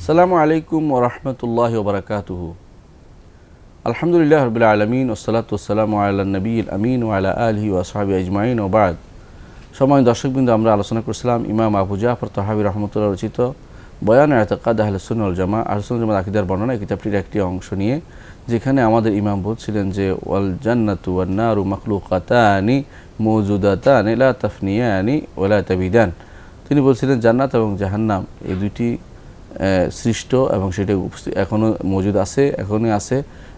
আসসালামু আলাইকুম ওয়া রাহমাতুল্লাহি ওয়া বারাকাতুহু। আলহামদুলিল্লাহি রাব্বিল আলামিন ওয়াসসালাতু ওয়াসসালামু আলা নবিয়িল আমিন ওয়া আলা আলিহি ওয়া আসহাবিহি আজমাইন ওয়া বা'দ। সম্মানিত দর্শকবৃন্দ, আমরা আলোচনা করছিলাম ইমাম আবু জাফর তাহাবী রাহমাতুল্লাহ রচিত বয়ান ইতিকাদ আহলে সুন্নাহ ওয়াল জামাআহ আহলে সুন্নাহ ওয়াল জামাআহ আকীদার বর্ণনা, এই কিতাবটির একটি অংশ নিয়ে, যেখানে আমাদের ইমাম বলছিলেন যে ওয়াল জান্নাতু ওয়ান নারু মাখলুকাতানি মাওজুদাতানি লা তাফনিয়ানি ওয়া লা তাবিদান। তিনি বলছিলেন জান্নাত এবং জাহান্নাম এই দুইটি সৃষ্ট এবং সেটা এখনও মজুদ আছে, এখনই আছে,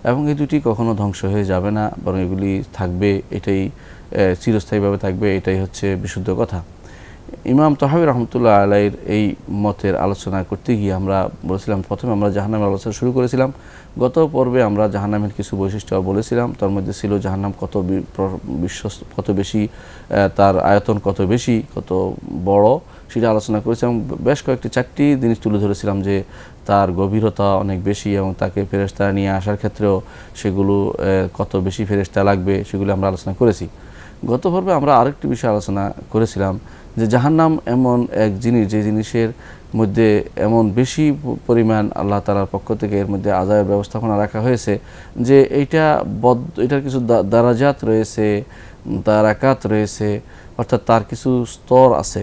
এবং এই দুটি কখনো ধ্বংস হয়ে যাবে না, বরং এগুলি থাকবে, এটাই চিরস্থায়ীভাবে থাকবে, এটাই হচ্ছে বিশুদ্ধ কথা। ইমাম তাহাবী রহমতুল্লাহ আলাইহির এই মতের আলোচনা করতে গিয়ে আমরা বলেছিলাম, প্রথমে আমরা জাহান্নামের আলোচনা শুরু করেছিলাম। গত পর্বে আমরা জাহান্নামের কিছু বৈশিষ্ট্য বলেছিলাম, তার মধ্যে ছিল জাহান্নাম কত বেশি, তার আয়তন কত বেশি, কত বড়, সেটা আলোচনা করেছিলাম। বেশ চারটি জিনিস তুলে ধরেছিলাম যে তার গভীরতা অনেক বেশি এবং তাকে ফেরেশতা নিয়ে আসার ক্ষেত্রেও সেগুলো কত বেশি ফেরেশতা লাগবে, সেগুলো আমরা আলোচনা করেছি। গত পর্বে আমরা আরেকটি বিষয় আলোচনা করেছিলাম যে জাহান্নাম এমন এক জিনিস, যে জিনিসের মধ্যে এমন বেশি পরিমাণ আল্লাহ তাআলার পক্ষ থেকে এর মধ্যে আযাবের ব্যবস্থাপনা রাখা হয়েছে যে এটার কিছু দারাজাত রয়েছে, দারাকাত রয়েছে, অর্থাৎ তার কিছু স্তর আছে,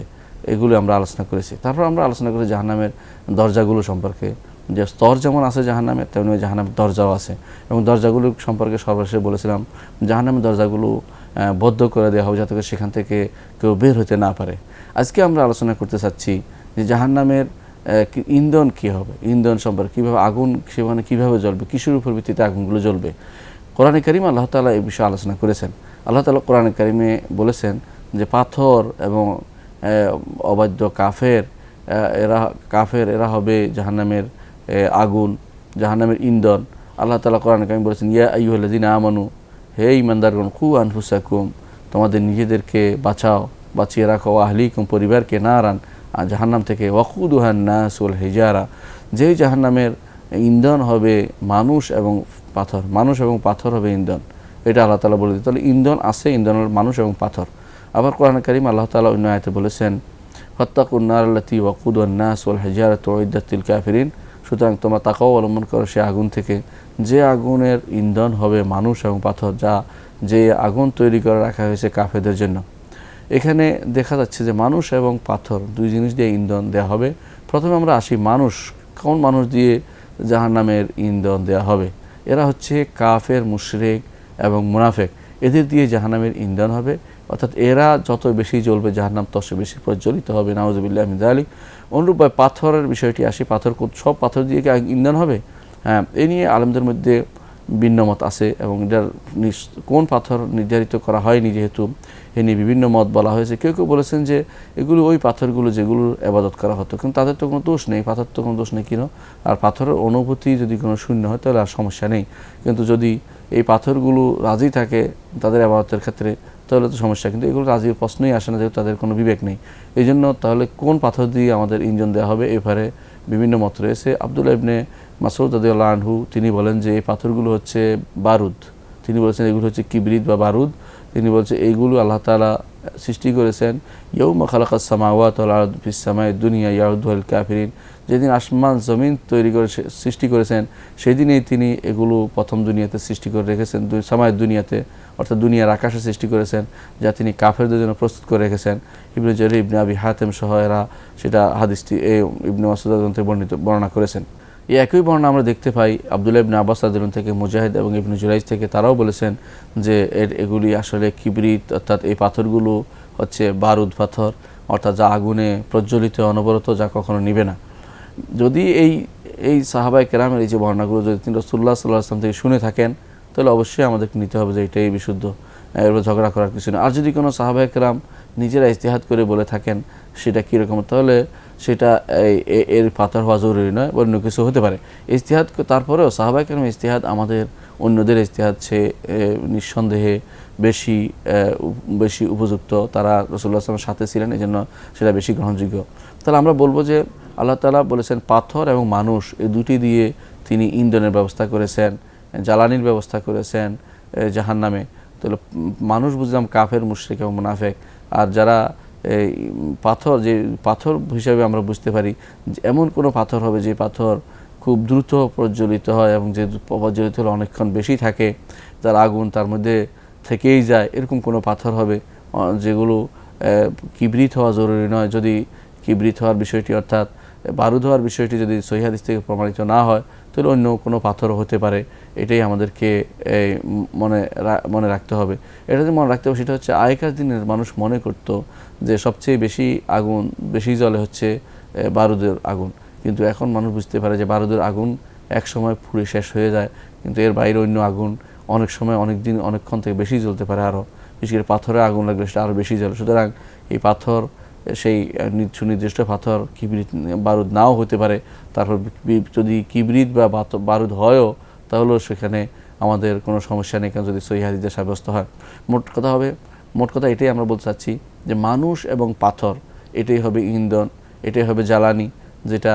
এগুলো আমরা আলোচনা করেছি। তারপর আমরা আলোচনা করেছি জাহান্নামের দরজাগুলো সম্পর্কে, যে স্তর যেমন আছে জাহান্নামের, তেমনি জাহান্নামের দরজাও আছে, এবং দরজাগুলো সম্পর্কে সর্বশেষে বলেছিলাম জাহান্নামের দরজাগুলো বদ্ধ করে দেওয়া হবে যাতে করে সেখান থেকে কেউ বের হতে না পারে। আজকে আমরা আলোচনা করতে চাচ্ছি যে জাহান্নামের ইন্ধন কী হবে, ইন্ধন সম্পর্কে, কীভাবে আগুন সেখানে কীভাবে জ্বলবে, কিসের উপর ভিত্তিতে আগুনগুলো জ্বলবে। কোরআনে কারিম আল্লাহ তাআলা এই বিষয়ে আলোচনা করেছেন। আল্লাহ তাআলা কোরআনে কারিমে বলেছেন যে পাথর এবং অবাধ্য কাফের এরা হবে জাহান্নামের আগুন, জাহান্নামের ইন্ধন। আল্লাহ তাআলা কোরআনে কারিমে বলেছেন ইয়া আইয়ুহাল্লাযীনা আমানু, হে ঈমানদারগণ, কু আনফুসাকুম, তোমাদের নিজেদেরকে বাঁচিয়ে রাখো, আহলিকুম, পরিবারকে, নারান, জাহান্নাম থেকে, ওয়াকুদুহান নাস ওয়াল হিজারা, যেই জাহান্নামের ইন্ধন হবে মানুষ এবং পাথর হবে ইন্ধন। এটা আল্লাহ তাআলা বলে দিতে, তাহলে ইন্ধন আছে, ইন্ধনের মানুষ এবং পাথর। আবার কোরআন কারীম আল্লাহ তাআলা অন্য আয়াতে বলেছেন ফাত্তাকুন নার আল্লাতী ওয়াকুদুহান নাস ওয়াল হিজারাতু উইদ্দাত লিল কাফিরিন, সুতরাং তোমরা তাকওয়া অবলম্বন করো সে আগুন থেকে, যে আগুনের ইন্ধন হবে মানুষ এবং পাথর, যে আগুন তৈরি করে রাখা হয়েছে কাফেরদের জন্য। এখানে দেখা যাচ্ছে যে মানুষ এবং পাথর দুই জিনিস দিয়ে ইন্ধন দেওয়া হবে। প্রথমে আমরা আসি মানুষ, কোন মানুষ দিয়ে জাহান্নামের ইন্ধন দেওয়া হবে? এরা হচ্ছে কাফের, মুশরিক এবং মুনাফিক, এদের দিয়ে জাহান্নামের ইন্ধন হবে, অর্থাৎ এরা যত বেশি জ্বলবে জাহান্নাম তত বেশি প্রজ্বলিত হবে, নাউযুবিল্লাহি মিন যালিক। অনুরূপভাবে পাথরের বিষয়টি আসি, সব পাথর দিয়ে কি ইন্ধন হবে? হ্যাঁ, এ নিয়ে আলেমদের মধ্যে ভিন্ন মত আছে, এবং এটার কোন পাথর নির্ধারিত করা হয়নি, যেহেতু এ নিয়ে বিভিন্ন মত বলা হয়েছে। কেউ বলেছেন যে এগুলো ওই পাথরগুলো যেগুলোর ইবাদত করা হতো, কিন্তু তাদের তো কোনো দোষ নেই, পাথর তো কোনো দোষ নেই কিনো, আর পাথরের অনুভূতি যদি কোনো শূন্য হয় তাহলে আর সমস্যা নেই, কিন্তু যদি এই পাথরগুলো রাজি থাকে তাদের ইবাদতের ক্ষেত্রে তাহলে তো সমস্যা, কিন্তু এগুলো রাজির প্রশ্নই আসে না, যেহেতু তাদের কোনো বিবেক নেই। এই জন্য তাহলে কোন পাথর দিয়ে আমাদের ইন্ধন দেওয়া হবে, এবারে বিভিন্ন মত রয়েছে। আব্দুল্লাহ ইবনে মাসউদ রাদিয়াল্লাহু আনহু তিনি বলেন যে এই পাথরগুলো হচ্ছে বারুদ, তিনি বলেছেন এগুলো হচ্ছে কিবরিত বা বারুদ। তিনি বলছেন এইগুলো আল্লাহ তাআলা সৃষ্টি করেছেন ইয়াউমা খালাকাস সামাওয়াতি ওয়াল আরদ ফিস সামাই দুনিয়া ইয়াউদুল কাফিরিন, যেদিন আসমান জমিন সৃষ্টি করেছেন সেই দিনেই তিনি এগুলো প্রথম দুনিয়াতে সৃষ্টি করে রেখেছেন, সামায়ের দুনিয়াতে, অর্থাৎ দুনিয়ার আকাশে সৃষ্টি করেছেন, যা তিনি কাফেরদের জন্য প্রস্তুত করে রেখেছেন। ইবনে জারীর, ইবনে আবি হাতেম সহ এরা সেটা হাদিসটি ইবনে মাসউদ গ্রন্থে বর্ণনা করেছেন। এই একই বর্ণনা আমরা দেখতে পাই আব্দুল্লাহ ইবনে আব্বাস রাদিয়াল্লাহু থেকে, মুজাহিদ এবং ইবনে জুরাইজ থেকে, তারাও বলেছেন যে এগুলি আসলে কিবরিত, অর্থাৎ এই পাথরগুলো হচ্ছে বারুদ পাথর, অর্থাৎ যা আগুনে প্রজ্বলিত অনবরত, যা কখনো নিবে না। যদি এই সাহাবায়ে কেরামের এই যে বর্ণনাগুলো যদি তিনি রাসূলুল্লাহ সাল্লাল্লাহু আলাইহি ওয়াসাল্লাম থেকে শুনে থাকেন তাহলে অবশ্যই আমাদেরকে নিতে হবে যে এটাই বিশুদ্ধ, এরপর ঝগড়া করার কিছু না। আর যদি কোনো সাহাবায়ে কেরাম নিজেরা ইজতিহাদ করে বলে থাকেন সেটা কীরকম, তাহলে সেটা এর পাথর হওয়া জরুরি নয়, অন্য কিছু হতে পারে। ইজতিহাদ তারপরেও সাহাবায়ে কেরামের ইজতিহাদ আমাদের অন্যদের ইজতিহাদ সে নিঃসন্দেহে বেশি উপযুক্ত, তারা রাসূলুল্লাহ সাল্লাল্লাহু আলাইহি ওয়াসাল্লামের সাথে ছিলেন, এই জন্য সেটা বেশি গ্রহণযোগ্য। তাহলে আমরা বলবো যে আল্লাহ তাআলা বলেছেন পাথর এবং মানুষ এই দুটি দিয়ে তিনি ইন্ধনের ব্যবস্থা করেছেন, জ্বালানির ব্যবস্থা করেছেন জাহান্নামে। তাহলে মানুষ বুঝলাম কাফের, মুশরিক এবং মুনাফিক, আর যারা পাথর, যে পাথর হিসাবে আমরা বুঝতে পারি যে এমন কোনো পাথর হবে যে পাথর খুব দ্রুত প্রজ্বলিত হয় এবং যে প্রজ্বলিত হলে অনেকক্ষণ বেশি থাকে, তার আগুন তার মধ্যে থেকেই যায়, এরকম কোনো পাথর হবে যেগুলো কিবরিত হওয়া জরুরি নয়। যদি কিবরিত হওয়ার বিষয়টি অর্থাৎ বারুদ হওয়ার বিষয়টি যদি সহিহ হাদিস থেকে প্রমাণিত না হয় তাহলে অন্য কোনো পাথরও হতে পারে। এটাই আমাদেরকে মনে রাখতে হবে। এটা যে মনে রাখতে হবে সেটা হচ্ছে আগেকার দিনের মানুষ মনে করত যে সবচেয়ে বেশি আগুন বেশি জ্বলে হচ্ছে বারুদের আগুন, কিন্তু এখন মানুষ বুঝতে পারে যে বারুদের আগুন এক সময় পুড়ে শেষ হয়ে যায়, কিন্তু এর বাইরে অন্য আগুন অনেক সময় অনেক দিন অনেকক্ষণ থেকে বেশি জ্বলতে পারে। আরও বিশেষ করে পাথরে আগুন লাগলে সেটা আরও বেশি জ্বলে। সুতরাং এই পাথর সেই সুনির্দিষ্ট পাথর কিবরিত বারুদ নাও হতে পারে, তারপর যদি কিবরিত বা বারুদ হয়ও তাহলেও সেখানে আমাদের কোনো সমস্যা নেই, কারণ যদি সহিহ হাদিসে সাব্যস্ত হয়। মোট কথা এটাই আমরা বলতে চাচ্ছি যে মানুষ এবং পাথর এটাই হবে ইন্ধন, এটাই হবে জ্বালানি, যেটা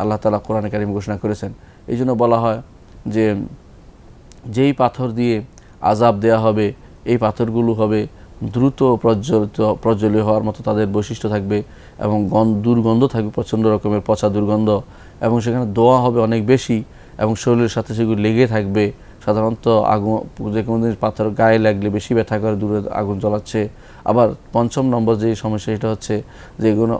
আল্লাহ তাআলা কোরআনে কারীম ঘোষণা করেছেন। এই জন্য বলা হয় যে যেই পাথর দিয়ে আযাব দেয়া হবে এই পাথরগুলো হবে দ্রুত প্রজ্বলিত হওয়ার মতো তাদের বৈশিষ্ট্য থাকবে এবং দুর্গন্ধ থাকবে, প্রচণ্ড রকমের পচা দুর্গন্ধ, এবং সেখানে দোয়া হবে অনেক বেশি এবং শরীরের সাথে সেগুলো লেগে থাকবে। সাধারণত আগুন যে কোনো জিনিস পাথর গায়ে লাগলে বেশি ব্যথা করে, দূরে আগুন জ্বলাচ্ছে। আবার পঞ্চম নম্বর যে সমস্যা সেটা হচ্ছে যে এগুলো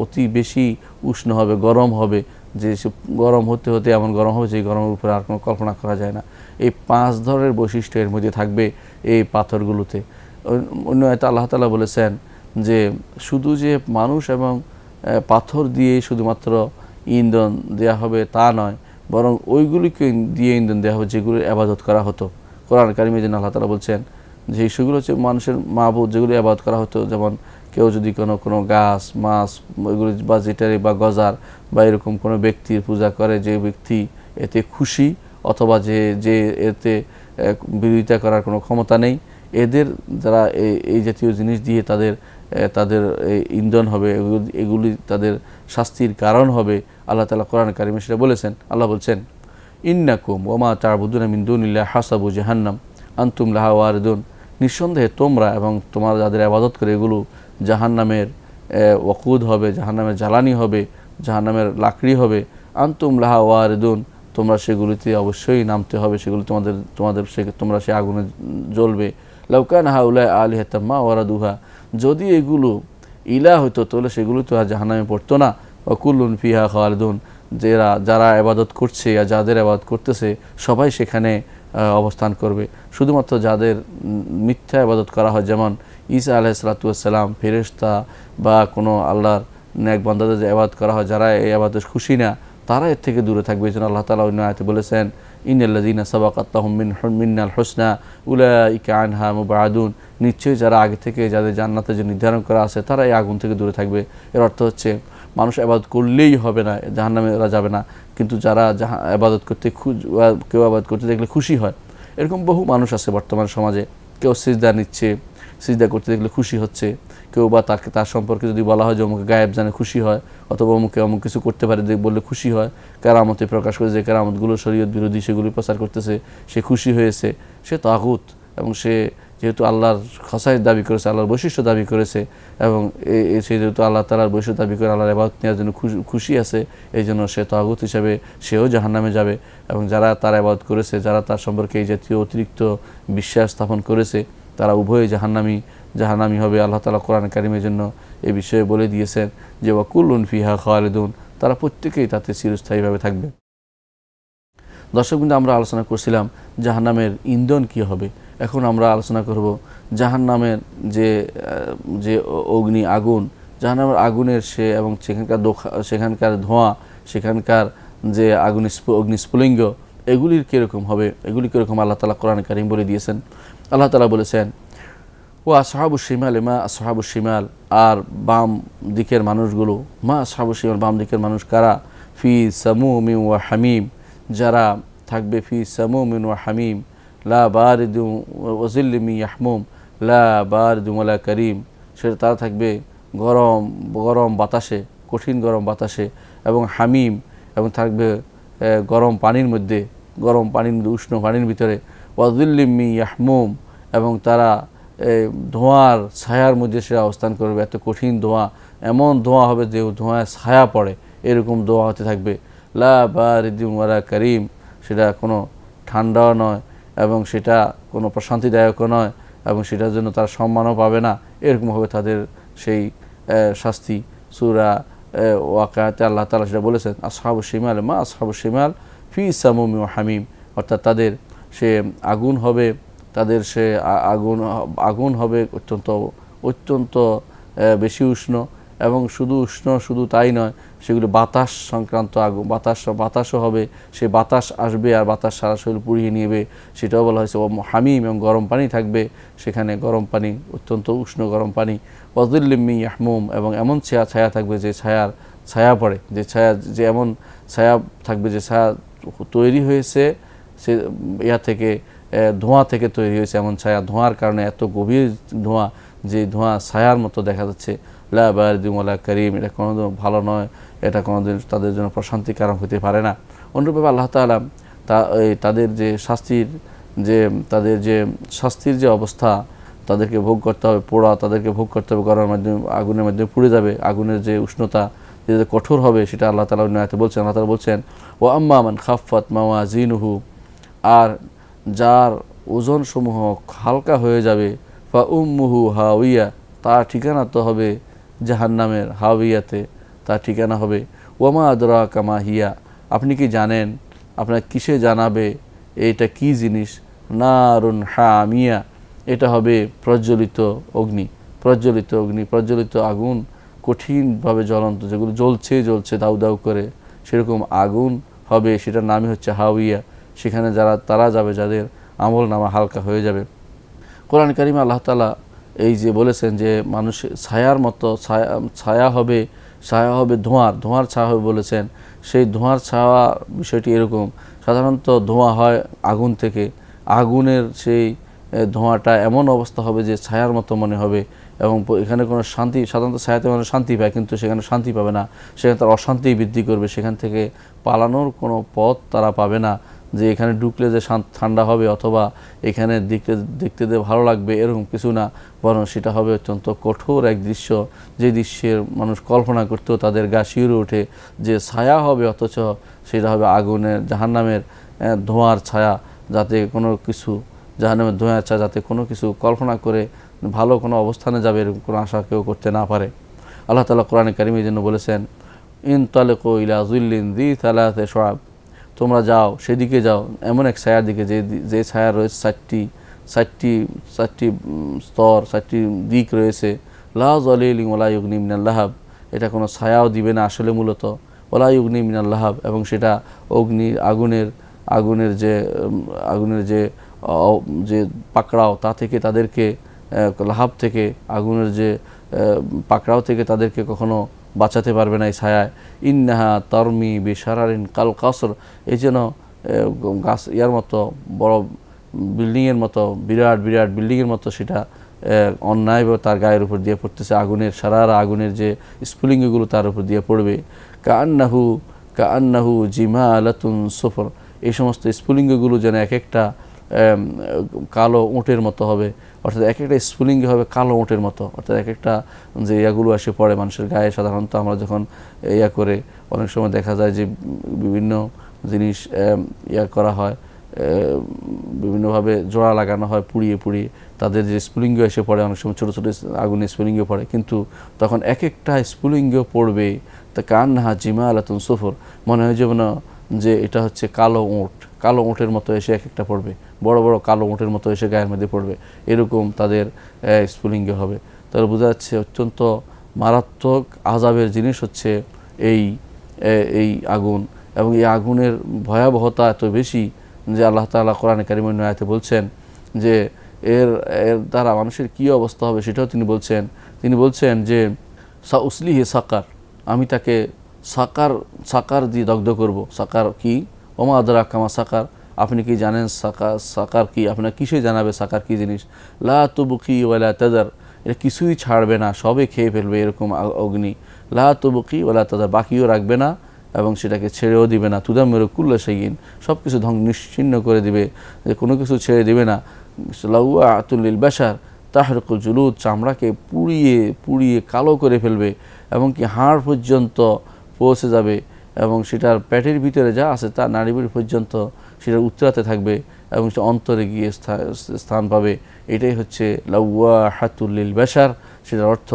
অতি বেশি উষ্ণ হবে, গরম হবে, যে গরম হতে হতে এমন গরম হবে যে গরমের উপরে আর কোনো কল্পনা করা যায় না। এই 5 ধরনের বৈশিষ্ট্য এর মধ্যে থাকবে এই পাথরগুলোতে। অন্য আয়াতে আল্লাহ তাআলা বলেছেন যে শুধু যে মানুষ এবং পাথর দিয়ে শুধুমাত্র ইন্ধন দেয়া হবে তা নয়, বরং ওইগুলিকে দিয়ে ইন্ধন দেওয়া হবে যেগুলো ইবাদত করা হতো। কোরআন কারীমে যেন আল্লাহ তাআলা বলছেন যে সেগুলো হচ্ছে মানুষের মাবুদ, যেগুলো ইবাদত করা হতো। যেমন কেউ যদি কোনো গাছ, মাছ, ওইগুলি বা যেটারি বা গজার বা এরকম কোনো ব্যক্তির পূজা করে, যে ব্যক্তি এতে খুশি অথবা যে এতে বিরোধিতা করার কোনো ক্ষমতা নেই, এদের যারা এই জাতীয় জিনিস দিয়ে তাদের ইন্ধন হবে, এগুলি তাদের শাস্তির কারণ হবে। আল্লাহ তাআলা কোরআন কারীমে সেটা বলেছেন। আল্লাহ বলছেন ইন্নাকুম ওয়া মা তা'বুদুনা মিন দুনিল্লাহি হাসাবু জাহান্নাম আনতুম লাহা ওয়ারিদুন, নিঃসন্দেহে তোমরা এবং তোমরা যাদের ইবাদত করে এগুলো জাহান্নামের ওয়াকুদ হবে, জাহান্নামের জ্বালানি হবে, জাহান্নামের লাকড়ি হবে। আনতুম লাহা ওয়ারিদুন, তোমরা সেগুলিতে অবশ্যই নামতে হবে, সেগুলি তোমরা সে আগুনে জ্বলবে। লাউ কানা হাউলাই আলিহাতাম মা ওয়ারাদুহা, যদি এগুলো ইলাহ হতো তাহলে সেগুলো তো আর জাহান্নামে পড়তো না। ওয়া কুল্লুন ফিহা খালিদুন, যারা ইবাদত করছে আর যাদের ইবাদত করতেছে সবাই সেখানে অবস্থান করবে। শুধুমাত্র যাদের মিথ্যা ইবাদত করা হয়, যেমন ঈসা আলাইহিস সালাতু ওয়াস সালাম, ফেরেশতা বা কোনো আল্লাহর নেক বান্দাদের যে ইবাদত করা হয়, যারা এই ইবাদতে খুশি না, তারা এর থেকে দূরে থাকবে। এই জন্য আল্লাহ তাআলা অন্য আয়াতে বলেছেন ইন্নাল্লাযীনা সাবাকাত লাহুম মিন্নাল হুসনা উলাইকা আনহা মুবআদুন, নিশ্চয়ই যারা আগে থেকে যাদের জান্নাতের যে নির্ধারণ করা আছে তারা এই আগুন থেকে দূরে থাকবে। এর অর্থ হচ্ছে মানুষ ইবাদত করলেই হবে না, জাহান্নামে ওরা যাবে না, কিন্তু যারা ইবাদত করতে কেউ ইবাদত করতে দেখলে খুশি হয়, এরকম বহু মানুষ আছে বর্তমান সমাজে। কেউ সিজদা নিচ্ছে, সিজদা করতে দেখলে খুশি হচ্ছে, কেউ বা তার সম্পর্কে যদি বলা হয় যে অমুকে গায়েব জানে খুশি হয়, অথবা অমুক কিছু করতে পারে বললে খুশি হয়। কেরামতে প্রকাশ করে যে কেরামতগুলো শরীয়ত বিরোধী সেগুলি প্রচার করতেছে, সে খুশি হয়েছে, সে তাগুত। এবং সে যেহেতু আল্লাহর খাসাইস দাবি করেছে, আল্লাহর বৈশিষ্ট্য দাবি করেছে, এবং সে যেহেতু আল্লাহ তাআলার বৈশিষ্ট্য দাবি করে আল্লাহর ইবাদত নেওয়ার জন্য খুশি আছে, এই জন্য সে তাগুত হিসাবে সেও জাহান্নামে যাবে। এবং যারা তার ইবাদত করেছে, যারা তার সম্পর্কে এই জাতীয় অতিরিক্ত বিশ্বাস স্থাপন করেছে, তারা উভয়ই জাহান্নামী হবে। আল্লাহ তাআলা কোরআন কারীমের জন্য এই বিষয়ে বলে দিয়েছেন যে ওয়া কুল্লুন ফিহা খালিদুন, তারা প্রত্যেকেই তাতে চিরস্থায়ীভাবে থাকবে। দর্শক, কিন্তু আমরা আলোচনা করছিলাম জাহান্নামের ইন্ধন কি হবে। এখন আমরা আলোচনা করব জাহান্নামের যে অগ্নি আগুন, জাহান্নামের আগুনের এবং সেখানকার ধোঁয়া, সেখানকার যে অগ্নিস্ফুলিঙ্গ, এগুলির কীরকম হবে, এগুলি কীরকম আল্লাহ তাআলা কোরআন কারীম বলে দিয়েছেন। আল্লাহ তাআলা বলেছেন ও আসহাবুশ শিমাল মা আসহাবুশ শিমাল, আর বাম দিকের মানুষগুলো, মা আসহাবুশ শিমাল, বাম দিকের মানুষ কারা, ফি সামুমিন ওয়া হামিম, যারা থাকবে ফি সামুমিন ওয়া হামিম, লা বারিদুন ওয়া যিল্লিম ইয়াহমুম, লা বারিদুন ওয়ালা কারীম, সেটা তারা থাকবে গরম বাতাসে, কঠিন গরম বাতাসে, এবং হামিম, এবং থাকবে গরম পানির মধ্যে, উষ্ণ পানির ভিতরে, ওয়া যিল্লিম ইয়াহমুম, এবং তারা ধোঁয়ার ছায়ার মধ্যে সে অবস্থান করবে। এত কঠিন ধোঁয়া, এমন ধোঁয়া হবে যে ধোঁয়ায় ছায়া পড়ে, এরকম ধোঁয়া হতে থাকবে। লা বারিদিন ওয়ালা কারিম, সেটা কোনো ঠান্ডাও নয় এবং সেটা কোনো প্রশান্তিদায়কও নয় এবং সেটার জন্য তারা সম্মানও পাবে না। এরকম হবে তাদের সেই শাস্তি। সূরা ওয়াকিয়াতে আল্লাহ তাআলা সেটা বলেছেন, আসহাবুশ শিমাল মা আসহাবুশ শিমাল ফি সামুম ওয়া হামিম, অর্থাৎ তাদের সে আগুন হবে, তাদের সে আগুন হবে অত্যন্ত অত্যন্ত বেশি উষ্ণ, এবং শুধু উষ্ণ শুধু তাই নয়, সেগুলো বাতাস সংক্রান্ত আগুন, বাতাসও হবে, সে বাতাস আসবে আর বাতাস সারা শরীর পুড়িয়ে নেবে। সেটাও বলা হয়েছে। ও হামিম, এবং গরম পানি থাকবে সেখানে, গরম পানি, অত্যন্ত উষ্ণ গরম পানি। ওয়াযিল্লিম মিন ইয়াহমুম, এবং এমন ছায়া থাকবে যে ছায়া পড়ে, যে এমন ছায়া থাকবে যে ছায়া তৈরি হয়েছে সে থেকে ধোঁয়া থেকে তৈরি হয়েছে, এমন ছায়া, ধোঁয়ার কারণে এত গভীর ধোঁয়া যে ধোঁয়া ছায়ার মতো দেখা যাচ্ছে। লা বারিদিন ওয়ালা কারিম, এটা কোনোদিন ভালো নয়, এটা কোনোদিন তাদের জন্য প্রশান্তিকারক হতে পারে না। অনুরূপভাবে আল্লাহ তাআলা তাদের যে শাস্তির যে অবস্থা, তাদেরকে ভোগ করতে হবে পোড়া, তাদেরকে ভোগ করতে হবে গরমের মাধ্যমে, আগুনের মাধ্যমে পুড়ে যাবে, আগুনের যে উষ্ণতা যে কঠোর হবে সেটা আল্লাহ তাআলা অন্য আয়াতে বলছেন। আল্লাহ তাআলা বলছেন, ওয়া আম্মা মান খাফফাত মাওয়াজিনুহু, আর যার ওজন সমূহ হালকা হয়ে যাবে, ফা উম্মুহু হাওয়িয়া, তার ঠিকানা তো হবে জাহান্নামের, হাওয়িয়াতে তার ঠিকানা হবে। ওয়ামা আদরাকা মা হিয়া, আপনি কি জানেন, আপনার কিসে জানাবে এটা কি জিনিস? নারুন হামিয়া, এটা হবে প্রজ্বলিত অগ্নি, প্রজ্বলিত আগুন, কঠিনভাবে জ্বলন্ত, যেগুলো জ্বলছে দাউ দাউ করে, সেরকম আগুন হবে, সেটার নামই হচ্ছে হাওয়িয়া। সেখানে তারা যাবে যাদের আমল নামা হালকা হয়ে যাবে। কোরআন কারিমে আল্লাহ তাআলা এই যে বলেছেন যে মানুষের ছায়ার মতো ছায়া হবে ধোঁয়ার ছায়া হবে বলেছেন। সেই ধোঁয়ার ছায়া বিষয়টি এরকম, সাধারণত ধোঁয়া হয় আগুন থেকে, আগুনের সেই ধোঁয়াটা এমন অবস্থা হবে যে ছায়ার মতো মনে হবে, এবং এখানে কোনো শান্তি, সাধারণত ছায়াতে মানুষ শান্তি পায়, কিন্তু সেখানে শান্তি পাবে না, সেখানে তার অশান্তি বৃদ্ধি করবে, সেখান থেকে পালানোর কোনো পথ তারা পাবে না, যে এখানে ঢুকলে যে ঠান্ডা হবে অথবা এখানে দেখতে ভালো লাগবে, এরকম কিছু না, বরং সেটা হবে অত্যন্ত কঠোর এক দৃশ্য, যে দৃশ্যের মানুষ কল্পনা করতেও তাদের গা শিউরে ওঠে, যে ছায়া হবে, অথচ সেটা হবে আগুনের, জাহান্নামের ধোঁয়ার ছায়া, যাতে কোনো কিছু, জাহান্নামের ধোঁয়ার ছায়া যাতে কোনো কিছু কল্পনা করে ভালো কোনো অবস্থানে যাবে এরকম কোনো আশা কেউ করতে না পারে। আল্লাহ তাআলা কোরআনে কারিমে এই জন্য বলেছেন, ইনতালিকু ইলা যিল্লিন যী সালাসি শুআব, তোমরা যাও, সেদিকে যাও, এমন এক ছায়ার দিকে যে ছায়া রয়েছে চারটি স্তর, 4টি দিক রয়েছে। লা যালিলিন ওয়ালা ইউগনি মিনাল লাহাব, এটা কোনো ছায়াও দিবে না আসলে মূলত, ওয়ালা ইউগনি মিনাল লাহাব, এবং সেটা আগুনের যে পাকড়াও, তা থেকে তাদেরকে, লাহাব থেকে, আগুনের যে পাকড়াও থেকে তাদেরকে কখনো বাঁচাতে পারবে না এই ছায়ায়। ইন্নাহা তারমি বিশারারিন কাল কাসর, এই যেন গাছ মতো বড় বিল্ডিংয়ের মতো, বিরাট বিল্ডিংয়ের মতো সেটা অন্যায়ভাবে তার গায়ের উপর দিয়ে পড়তেছে, আগুনের সারারা, আগুনের যে স্ফুলিঙ্গগুলো তার উপর দিয়ে পড়বে। কাআন্নাহু জিমালাতুন সুফর, এই সমস্ত স্ফুলিঙ্গগুলো যেন এক একটা কালো উটের মতো হবে, অর্থাৎ এক একটা স্ফুলিঙ্গ হবে কালো উটের মতো, অর্থাৎ এক একটা যে ইয়াগুলো এসে পড়ে মানুষের গায়ে, সাধারণত আমরা যখন করে অনেক সময় দেখা যায় যে বিভিন্ন জিনিস করা হয়, বিভিন্নভাবে জোড়া লাগানো হয়, পুড়িয়ে তাদের যে স্ফুলিঙ্গ এসে পড়ে, অনেক সময় ছোটো ছোটো আগুনের স্ফুলিঙ্গ পড়ে, কিন্তু তখন এক একটা স্ফুলিঙ্গ পড়বে তা কান্নাহা জিমালাতুন সুফর, মনে হয় যেন যে এটা হচ্ছে কালো উটের মতো এসে এক একটা পড়বে, বড় বড় কালো উটের মতো এসে গায়ের মধ্যে পড়বে, এরকম তাদের স্ফুলিঙ্গ হবে। তাহলে বোঝা যাচ্ছে অত্যন্ত মারাত্মক আযাবের জিনিস হচ্ছে এই আগুন, এবং এই আগুনের ভয়াবহতা এত বেশি যে আল্লাহ তাআলা কোরআনে কারিমের আয়াতে বলছেন যে এর দ্বারা মানুষের কী অবস্থা হবে সেটাও তিনি বলছেন যে সাউসলিহি সাকার, আমি তাকে সাকার দিয়ে দগ্ধ করব। সাকার কি? ওমা আদরাকা মা সাকার, আপনি কি জানেন সাকার কি? আপনার কিসে জানাবে সাকার কি জিনিস? লা তুবকি ওয়ালা তাদার, এটা কিছুই ছাড়বে না, সবে খেয়ে ফেলবে এরকম অগ্নি। লা তুবকি ওয়ালা তাদার, বাকিও রাখবে না এবং সেটাকে ছেড়েও দিবে না। তুদাম্মিরু কুল্লা শাইইন, সব কিছু নিশ্চিহ্ন করে দিবে, যে কোনো কিছু ছেড়ে দিবে না। লাউআতুল লিল বাশার, তাহরিকুল জুলুদ, চামড়াকে পুড়িয়ে পুড়িয়ে কালো করে ফেলবে, এবং কি হাড় পর্যন্ত পৌঁছে যাবে, এবং সেটার পেটের ভিতরে যা আছে তা নাড়িভুড়ি পর্যন্ত সেটা উতরাতে থাকবে, এবং সেটা অন্তরে গিয়ে স্থান পাবে। এটাই হচ্ছে লাওয়াহাতুল লিল বাশার। সেটার অর্থ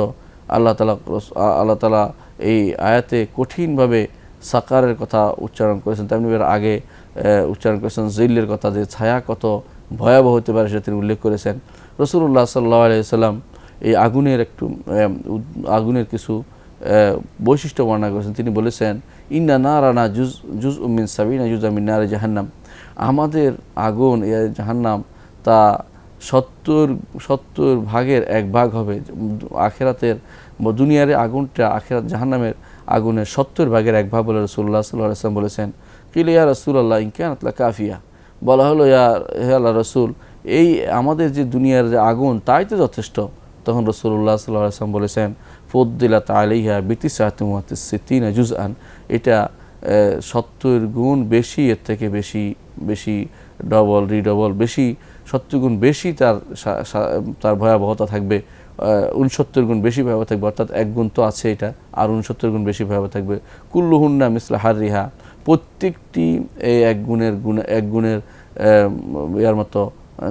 আল্লাহ তাআলা এই আয়াতে কঠিনভাবে সাকারের কথা উচ্চারণ করেছেন, তেমনি আগে উচ্চারণ করেছেন জিল্লের কথা, যে ছায়া কত ভয়াবহ হতে পারে সেটা তিনি উল্লেখ করেছেন। রাসূলুল্লাহ সাল্লাল্লাহু আলাইহি ওয়াসাল্লাম এই আগুনের কিছু বৈশিষ্ট্য বর্ণনা করেছেন। তিনি বলেছেন, ইন্না নারানা জুজউম মিন সাবিনা জুজআম মিন নারি জাহান্নাম, আমাদের আগুন জাহান্নাম তা 70 ভাগের 1 ভাগ হবে। আখিরাতের দুনিয়ার আগুনটা আখিরাত জাহান্নামের আগুনের 70 ভাগের 1 ভাগ বলে রাসূলুল্লাহ সাল্লাল্লাহু আলাইহি ওয়াসাল্লাম বলেছেন। কিল ইয়া রাসূলুল্লাহ ইন কানাত লাকাফিয়া, বলা হলো হে আল্লাহ রাসূল, এই আমাদের যে দুনিয়ার যে আগুন তাই তো যথেষ্ট। তখন রাসূলুল্লাহ সাল্লাল্লাহু আলাইহি ওয়াসাল্লাম বলেছেন, ফুদ্দিলাত আলাইহা বিতিসআতিন ওয়া তিসসিনা জুজআন, এটা 70 গুণ বেশি, এর থেকে বেশি ডবল রিডবল বেশি, 70 গুণ বেশি তার ভয়াবহতা থাকবে, 69 গুণ বেশি ভয়াবহ থাকবে, অর্থাৎ 1 গুণ তো আছে এটা, আর 69 গুণ বেশি ভয়াবহ থাকবে। কুল্লুহুন্না মিসলা হাররিহা, প্রত্যেকটি এই 1 গুণের ইয়ার মতো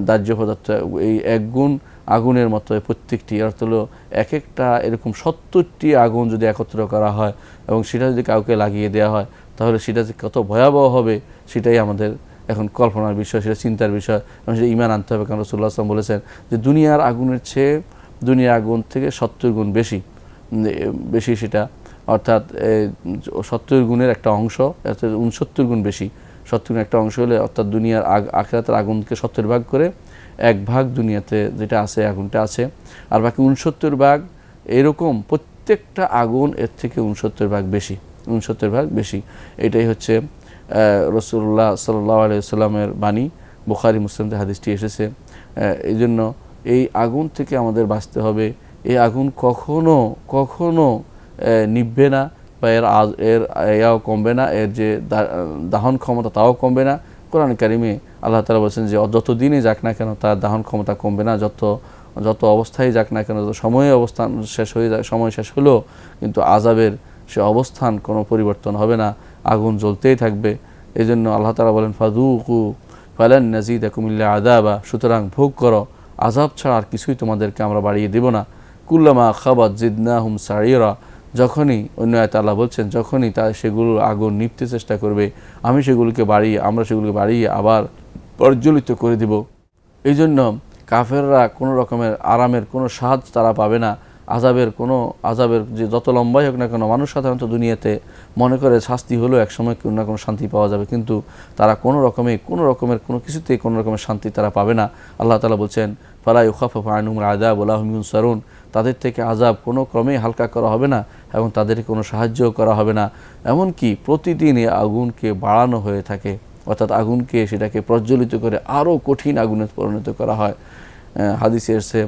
দাহ্য পদার্থ, এই 1 গুণ আগুনের মতো প্রত্যেকটি, অর্থ হলো এক একটা এরকম 70টি আগুন যদি একত্র করা হয় এবং সেটা যদি কাউকে লাগিয়ে দেওয়া হয়, তাহলে সেটা যে কত ভয়াবহ হবে সেটাই আমাদের এখন কল্পনার বিষয়, সেটা চিন্তার বিষয়, এবং সেটা ঈমান আনতে হবে। কারণ রাসূলুল্লাহ সাল্লাল্লাহু আলাইহি ওয়াসাল্লাম বলেছেন যে দুনিয়ার আগুনের চেয়ে দুনিয়ার আগুন থেকে 70 গুণ বেশি সেটা, অর্থাৎ 70 গুণের একটা অংশ, অর্থাৎ 69 গুণ বেশি, 70 গুণ একটা অংশ হলে, অর্থাৎ দুনিয়ার আখিরাতের আগুনকে 70 ভাগ করে 1 ভাগ দুনিয়াতে যেটা আছে আগুনটা আছে, আর বাকি 69 ভাগ এরকম প্রত্যেকটা আগুন এর থেকে 69 ভাগ বেশি। এটাই হচ্ছে রাসূলুল্লাহ সাল্লাল্লাহু আলাইহি ওয়াসাল্লামের বাণী। বুখারী মুসলিমতে হাদিসটি এসেছে। এই জন্য এই আগুন থেকে আমাদের বাঁচতে হবে। এই আগুন কখনো নিভবে না, বা এর কমবে না, এর যে দাহন ক্ষমতা তাও কমবে না। কোরআন কারিমে আল্লাহ তাআলা বলেছেন যে যত দিনে যাক না কেন তার দাহন ক্ষমতা কমবে না, যত অবস্থায় যাক না কেন, যত সময় শেষ হলো কিন্তু আযাবের সে অবস্থান কোনো পরিবর্তন হবে না, আগুন জ্বলতেই থাকবে। এই জন্য আল্লাহ তাআলা বলেন, ফাযুকু ফালান নাযীদাকুম ইল্লা আযাবা, সুতরাং ভোগ করো, আযাব ছাড়া আর কিছুই তোমাদেরকে আমরা বাড়িয়ে দেব না। কুল্লামা খাবাত জিদনাহুম সাঈরা, যখনই, অন্য আয়াতে আল্লাহ বলছেন, যখনই সেগুলো আগুন নিভতে চেষ্টা করবে আমরা সেগুলোকে বাড়িয়ে আবার প্রজ্বলিত করে দিব। এই জন্য কাফেররা কোনো রকমের আরামের কোনো স্বাদ তারা পাবে না, আযাবের যে যত লম্বাই হোক না কেন। মানুষ সাধারণত দুনিয়াতে মনে করে শাস্তি হলেও একসময় কোনো না কোনো শান্তি পাওয়া যাবে, কিন্তু তারা কোনো রকমের শান্তি তারা পাবে না। আল্লাহ তাআলা বলছেন, ফালা ইউখাফাফু আনহুমুল আযাব ওয়া লা হুম ইউনসারুন, তাদের থেকে আযাব কোনো ক্রমেই হালকা করা হবে না এবং তাদেরকে কোনো সাহায্যও করা হবে না। এমনকি প্রতিদিন এই আগুনকে বাড়ানো হয়ে থাকে, অর্থাৎ আগুনকে সেটাকে প্রজ্বলিত করে আরও কঠিন আগুনে পরিণত করা হয়। হাদিসে এসেছে,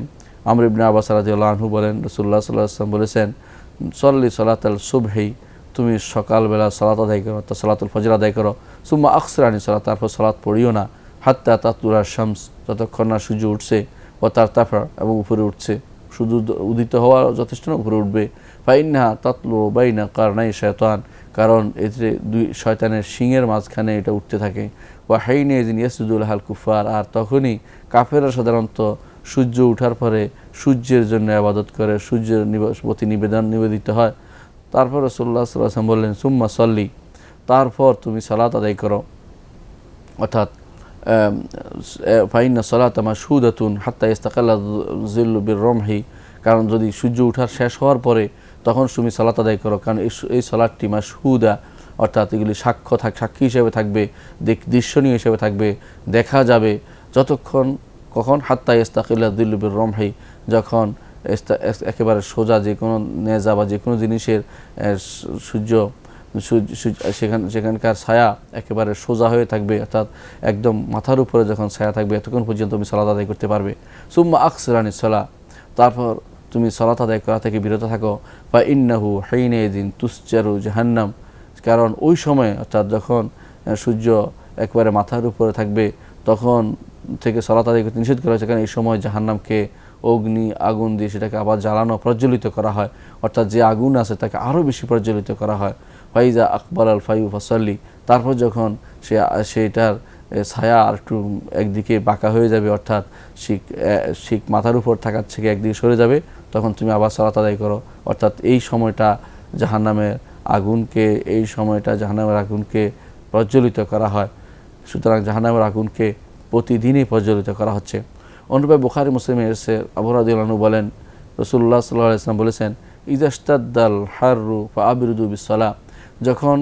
আমর ইবনে আব্বাস রাদিয়াল্লাহু আনহু বলেন, রাসূলুল্লাহ সাল্লাল্লাহু আলাইহি ওয়াসাল্লাম বলেছেন, সল্লি সালাতাল সুবহি, তুমি সকালবেলা সালাত আদায় করো, অর্থাৎ সালাতুল ফজর আদায় করো, সুম্মা আকসির আনি সালাত, তারপর সালাত পড়িও না, হাত্তা তাতুলা শামস, যতক্ষণ না সূর্য উঠছে, ও তার তাফা, এবং উপরে উঠছে, শুধু উদিত হওয়া যথেষ্ট না, উপরে উঠবে। ফাইন্নাহা তাতলু বাইনা কারনাই শায়তান, কারণ এতে 2 শয়তানের শিংয়ের মাঝখানে এটা উঠতে থাকে। ওয়া হাইনা ইযিন ইয়াসজুদু লাহাল কুফার, আর তখনই কাফেররা সাধারণত সূর্য ওঠার পরে সূর্যের জন্য ইবাদত করে, সূর্যের প্রতি নিবেদিত হয়। তারপর রাসূলুল্লাহ সাল্লাল্লাহু আলাইহি ওয়াসাল্লাম বললেন, সুম্মা সল্লি, তারপর তুমি সালাত আদায় করো, অর্থাৎ ফাইন্না সালাতা মাশহুদাতুন হাত্তা ইস্তাকাল্লা যিল্লু বির-রমহি, কারণ যদি সূর্য ওঠার শেষ হওয়ার পরে তখন তুমি সালাত আদায় করো, কারণ এই সালাতটি মাশহুদা, অর্থাৎ এগুলি সাক্ষী হিসেবে থাকবে, দৃশ্যনীয় হিসেবে থাকবে, দেখা যাবে কখন হাত্তা ইস্তাকাল্লা যিল্লু বির-রমহি, যখন একেবারে সোজা যে কোনো নেজা বা যে কোনো জিনিসের সেখানকার ছায়া একেবারে সোজা হয়ে থাকবে, অর্থাৎ একদম মাথার উপরে যখন ছায়া থাকবে এতক্ষণ পর্যন্ত তুমি সালাত আদায় করতে পারবে। সুম্মা আকসির আনিস সালাহ, তারপর তুমি সালাত আদায় করা থেকে বিরত থাকো। বা ইন্নাহু হাইনা ইযিন তুসজারু জাহান্নাম, কারণ ওই সময়, অর্থাৎ যখন সূর্য একবারে মাথার উপরে থাকবে তখন থেকে সালাত আদায় করতে নিষেধ করা হয়েছে, কারণ এই সময় জাহান্নামকে অগ্নি আগুন দিয়ে সেটাকে আবার জ্বালানো প্রজ্বলিত করা হয়, অর্থাৎ যে আগুন আছে তাকে আরও বেশি প্রজ্বলিত করা হয়। ফাইজা আকবর আল ফাইউ ফাসল্লি, তারপর যখন সেটার ছায়া আর একটু একদিকে বাঁকা হয়ে যাবে, অর্থাৎ শিখ মাথার উপর থাকার থেকে একদিকে সরে যাবে, তখন তুমি আবার সালাত আদায় করো। অর্থাৎ এই সময়টা জাহান্নামের আগুনকে প্রজ্বলিত করা হয়। সুতরাং জাহান্নামের আগুনকে প্রতিদিনই প্রজ্বলিত করা হচ্ছে। অনুরূপে বুখারী মুসলিমে এসেছে, আবু রাদিয়াল্লাহু আনহু বলেন, রাসূলুল্লাহ সাল্লাল্লাহু আলাইহি ওয়াসাল্লাম বলেছেন, ইযাশতাদ্দাল হাররু ফাআবরিদু বিসসালাহ, যখন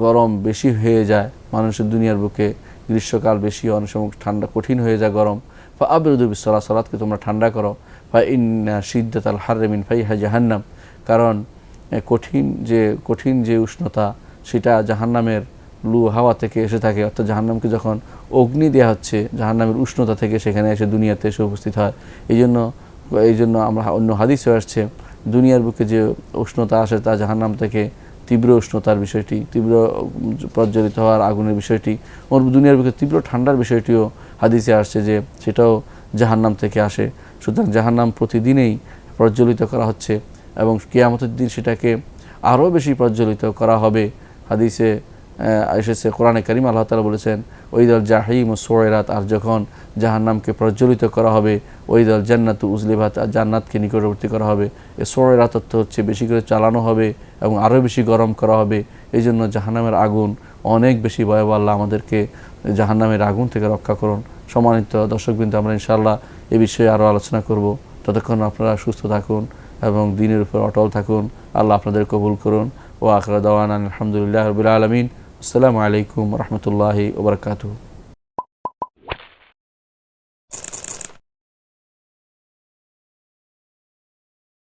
গরম বেশি হয়ে যায় মানুষের দুনিয়ার বুকে, গ্রীষ্মকাল বেশি, অনেক সময় ঠান্ডা কঠিন হয়ে যায় গরম, ফাআবরিদু বিসসালাহ, সালাতকে তোমরা ঠান্ডা করো। ফাইন্না শিদ্দাতাল হাররি মিন ফাইহা জাহান্নাম, কারণ কঠিন যে উষ্ণতা সেটা জাহান্নামের লু হাওয়া থেকে এসে থাকে, অর্থাৎ জাহান্নামকে যখন অগ্নি দেওয়া হচ্ছে জাহান্নামের উষ্ণতা থেকে সেখানে এসে দুনিয়াতে এসে উপস্থিত হয়। এই জন্য আমরা অন্য হাদিসে আসছে, দুনিয়ার বুকে যে উষ্ণতা আসে তা জাহান্নাম থেকে তীব্র উষ্ণতার বিষয়টি, তীব্র প্রজ্বলিত হওয়ার আগুনের বিষয়টি, ওর দুনিয়ার বুকে তীব্র ঠান্ডার বিষয়টিও হাদিসে আসছে যে সেটাও জাহান্নাম থেকে আসে। সুতরাং জাহান্নাম প্রতিদিনেই প্রজ্বলিত করা হচ্ছে এবং কিয়ামতের দিন সেটাকে আরও বেশি প্রজ্বলিত করা হবে। হাদিসে এসেছে, কোরআনে কারীম আল্লাহ তাআলা বলেছেন, ওইদাল জাহিম সুইরাত, আর যখন জাহান্নামকে প্রজ্বলিত করা হবে, ওইদাল জান্নাতু উজলিবাত, আর জান্নাতকে নিকটবর্তী করা হবে। এই সুইরাত অর্থ হচ্ছে বেশি করে চালানো হবে এবং আরও বেশি গরম করা হবে। এই জন্য জাহান্নামের আগুন অনেক বেশি ভয়াবহ। আল্লাহ আমাদেরকে জাহান্নামের আগুন থেকে রক্ষা করুন। সম্মানিত দর্শকবৃন্দ, আমরা ইনশাআল্লাহ এ বিষয়ে আরও আলোচনা করব। ততক্ষণ আপনারা সুস্থ থাকুন এবং দ্বীনের উপর অটল থাকুন। আল্লাহ আপনাদের কবুল করুন। ওয়া আখিরু দাওয়ানা আলহামদুলিল্লাহি রাব্বিল আলামিন। আসসালামু আলাইকুম ওয়া রাহমাতুল্লাহি ওয়া বারাকাতুহু।